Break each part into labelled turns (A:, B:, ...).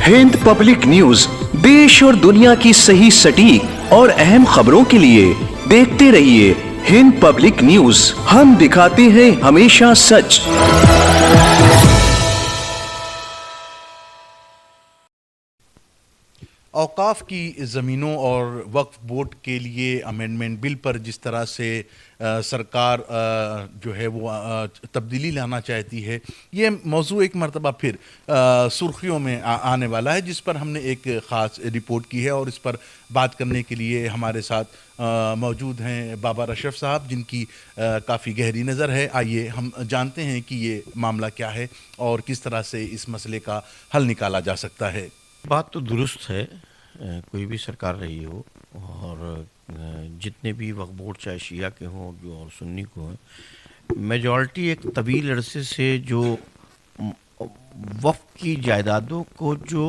A: हिंद पब्लिक न्यूज देश और दुनिया की सही सटीक और अहम खबरों के लिए देखते रहिए हिंद पब्लिक न्यूज। हम दिखाते हैं हमेशा सच।
B: औकाफ की ज़मीनों और वक्फ बोर्ड के लिए अमेंडमेंट बिल पर जिस तरह से सरकार जो है वो तब्दीली लाना चाहती है, ये मौजू एक मरतबा फिर सुर्खियों में आने वाला है, जिस पर हमने एक ख़ास रिपोर्ट की है। और इस पर बात करने के लिए हमारे साथ मौजूद हैं बाबर अशरफ साहब, जिनकी काफ़ी गहरी नज़र है। आइए हम जानते हैं कि ये मामला क्या है और किस तरह से इस मसले का हल निकाला जा सकता है।
C: बात तो दुरुस्त है, कोई भी सरकार रही हो और जितने भी वक्फ बोर्ड चाहे शिया के हों जो और सुन्नी को हैं, मेजॉरिटी एक तवील अरसे से जो वक्फ की जायदादों को जो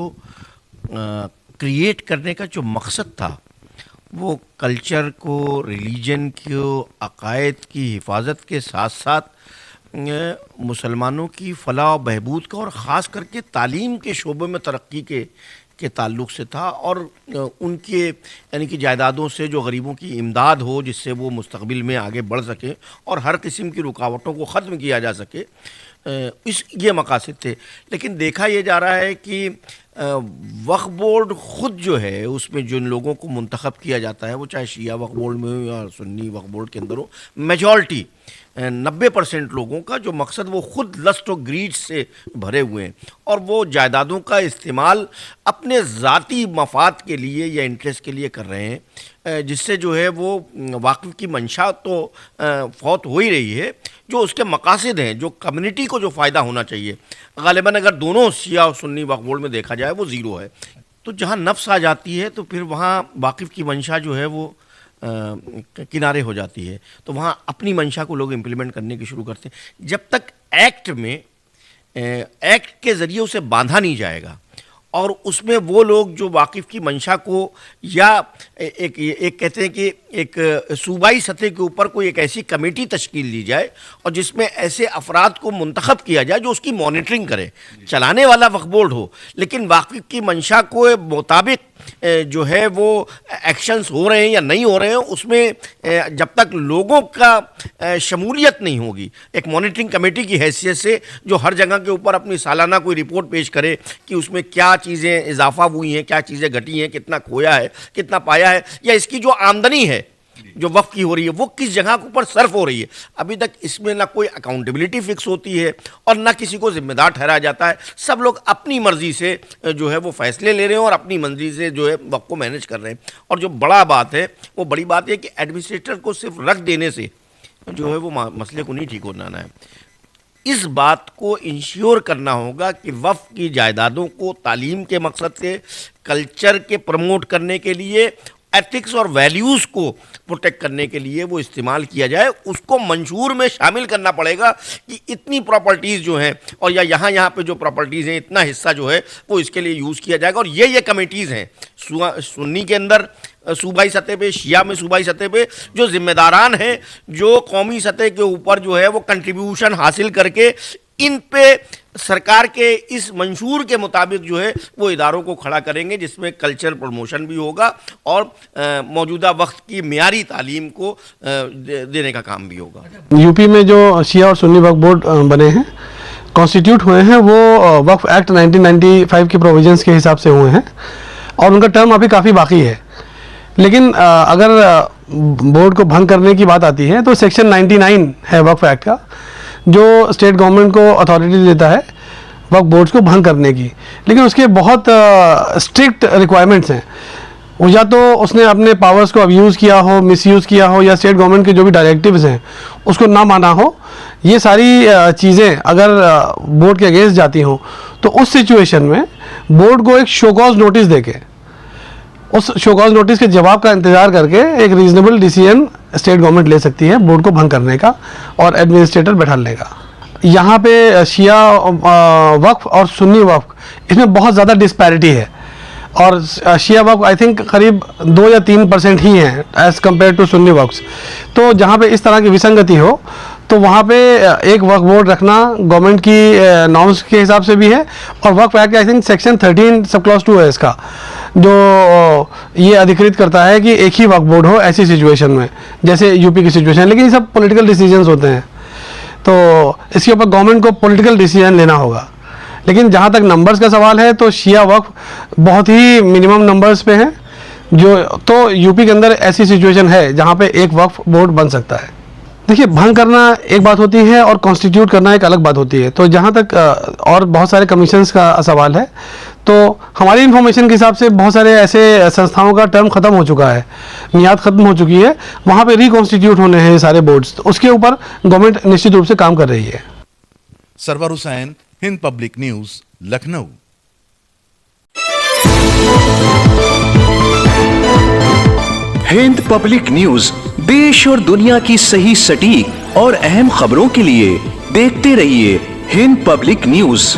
C: क्रिएट करने का जो मकसद था, वो कल्चर को, रिलीजन को, अकायद की हिफाजत के साथ साथ मुसलमानों की फलाह और बहबूद का और ख़ास करके तालीम के शोबे में तरक्की के ताल्लुक़ से था। और उनके यानी कि जायदादों से जो गरीबों की इमदाद हो, जिससे वो मुस्तक़बिल में आगे बढ़ सकें और हर किस्म की रुकावटों को ख़त्म किया जा सके, ये मकासद थे। लेकिन देखा ये जा रहा है कि वक्फ बोर्ड ख़ुद जो है उसमें जिन लोगों को मुंतखब किया जाता है, वो चाहे शिया वक्फ बोर्ड में हो या सुन्नी वक्फ बोर्ड के अंदर हो, मेजॉरिटी 90% लोगों का जो मकसद वो ख़ुद लस्ट और ग्रीड से भरे हुए हैं और वो जायदादों का इस्तेमाल अपने ज़ाती मफाद के लिए या इंटरेस्ट के लिए कर रहे हैं, जिससे जो है वो वाक़िफ़ की मंशा तो फौत हो ही रही है, जो उसके मकासद हैं, जो कम्युनिटी को जो फ़ायदा होना चाहिए, गालिबन अगर दोनों शिया और सुन्नी वक्फ बोर्ड में देखा जाए वो ज़ीरो है। तो जहाँ नफ्स आ जाती है तो फिर वहाँ वाक़िफ़ की मंशा जो है वो किनारे हो जाती है, तो वहाँ अपनी मंशा को लोग इम्प्लीमेंट करने की शुरू करते हैं। जब तक एक्ट के ज़रिए उसे बांधा नहीं जाएगा और उसमें वो लोग जो वाकिफ़ की मंशा को या एक कहते हैं कि एक सूबाई सतह के ऊपर कोई एक ऐसी कमेटी तश्कील दी जाए और जिसमें ऐसे अफराद को मुंतखब किया जाए जो उसकी मॉनिटरिंग करे, चलाने वाला वक्फ बोर्ड हो, लेकिन वाकिफ़ की मंशा को मुताबिक जो है वो एक्शंस हो रहे हैं या नहीं हो रहे हैं, उसमें जब तक लोगों का शमूलियत नहीं होगी, एक मॉनिटरिंग कमेटी की हैसियत से जो हर जगह के ऊपर अपनी सालाना कोई रिपोर्ट पेश करे कि उसमें क्या चीज़ें इजाफा हुई हैं, क्या चीज़ें घटी हैं, कितना खोया है, कितना पाया है, या इसकी जो आमदनी है जो वक्फ की हो रही है वो किस जगह के ऊपर सर्फ हो रही है। अभी तक इसमें ना कोई अकाउंटेबिलिटी फिक्स होती है और ना किसी को जिम्मेदार ठहराया जाता है। सब लोग अपनी मर्जी से जो है वो फैसले ले रहे हैं और अपनी मर्जी से जो है वक्फ को मैनेज कर रहे हैं। और जो बड़ा बात है वो बड़ी बात है कि एडमिनिस्ट्रेटर को सिर्फ रख देने से जो है वो मसले को नहीं ठीक होना है। इस बात को इंश्योर करना होगा कि वक्फ की जायदादों को तालीम के मकसद से, कल्चर के प्रमोट करने के लिए, एथिक्स और वैल्यूज़ को प्रोटेक्ट करने के लिए वो इस्तेमाल किया जाए। उसको मंशूर में शामिल करना पड़ेगा कि इतनी प्रॉपर्टीज़ जो हैं और या यहाँ पे जो प्रॉपर्टीज़ हैं, इतना हिस्सा जो है वो इसके लिए यूज़ किया जाएगा। और ये कमेटीज़ हैं सुन्नी के अंदर सूबाई सतह पे, शिया में सूबाई सतह पे जो ज़िम्मेदारान हैं, जो कौमी सतह के ऊपर जो है वो कंट्रीब्यूशन हासिल करके इन पे सरकार के इस मंशूर के मुताबिक जो है वो इदारों को खड़ा करेंगे, जिसमें कल्चर प्रमोशन भी होगा और मौजूदा वक्त की मियारी तालीम को देने का काम भी होगा।
D: यूपी में जो शिया और सुन्नी वक्फ बोर्ड बने हैं, कॉन्स्टिट्यूट हुए हैं, वो वक्फ एक्ट 1995 के प्रोविजंस के हिसाब से हुए हैं और उनका टर्म अभी काफ़ी बाकी है। लेकिन अगर बोर्ड को भंग करने की बात आती है तो सेक्शन 99 है वक्फ एक्ट का, जो स्टेट गवर्नमेंट को अथॉरिटी देता है वक्फ बोर्ड्स को भंग करने की। लेकिन उसके बहुत स्ट्रिक्ट रिक्वायरमेंट्स हैं। वो या तो उसने अपने पावर्स को अब्यूज़ किया हो, मिसयूज़ किया हो, या स्टेट गवर्नमेंट के जो भी डायरेक्टिव्स हैं उसको ना माना हो। ये सारी चीज़ें अगर बोर्ड के अगेंस्ट जाती हों तो उस सिचुएशन में बोर्ड को एक शोकॉज नोटिस देके, उस शोकॉज नोटिस के जवाब का इंतज़ार करके एक रीजनेबल डिसीजन स्टेट गवर्नमेंट ले सकती है बोर्ड को भंग करने का और एडमिनिस्ट्रेटर बैठाने का। यहाँ पे शिया वक्फ और सुन्नी वक्फ इसमें बहुत ज़्यादा डिस्पैरिटी है और शिया वक्फ आई थिंक करीब 2 या 3% ही हैं एज़ कम्पेयर टू सुन्नी वक्फ। तो जहाँ पे इस तरह की विसंगति हो तो वहाँ पे एक वक्फ बोर्ड रखना गवर्नमेंट की नॉर्म्स के हिसाब से भी है। और Waqf act I think section 13 sub clause 2 है इसका, जो ये अधिकृत करता है कि एक ही वक्फ बोर्ड हो ऐसी सिचुएशन में, जैसे यूपी की सिचुएशन। लेकिन ये सब पॉलिटिकल डिसीजंस होते हैं, तो इसके ऊपर गवर्नमेंट को पॉलिटिकल डिसीजन लेना होगा। लेकिन जहाँ तक नंबर्स का सवाल है तो शिया वक्फ बहुत ही मिनिमम नंबर्स पे हैं, जो तो यूपी के अंदर ऐसी सिचुएशन है जहाँ पे एक वक्फ बोर्ड बन सकता है। देखिए, भंग करना एक बात होती है और कॉन्स्टिट्यूट करना एक अलग बात होती है। तो जहाँ तक और बहुत सारे कमीशंस का सवाल है, तो हमारी इन्फॉर्मेशन के हिसाब से बहुत सारे ऐसे संस्थाओं का टर्म ख़त्म हो चुका है, मियाद ख़त्म हो चुकी है, वहाँ पे रिकॉन्स्टिट्यूट होने हैं ये सारे बोर्ड्स। तो उसके ऊपर गवर्नमेंट निश्चित रूप से काम कर रही है।
B: सरवर हुसैन, हिंद पब्लिक न्यूज़, लखनऊ।
A: हिंद पब्लिक न्यूज देश और दुनिया की सही, सटीक और अहम खबरों के लिए देखते रहिए हिंद पब्लिक न्यूज।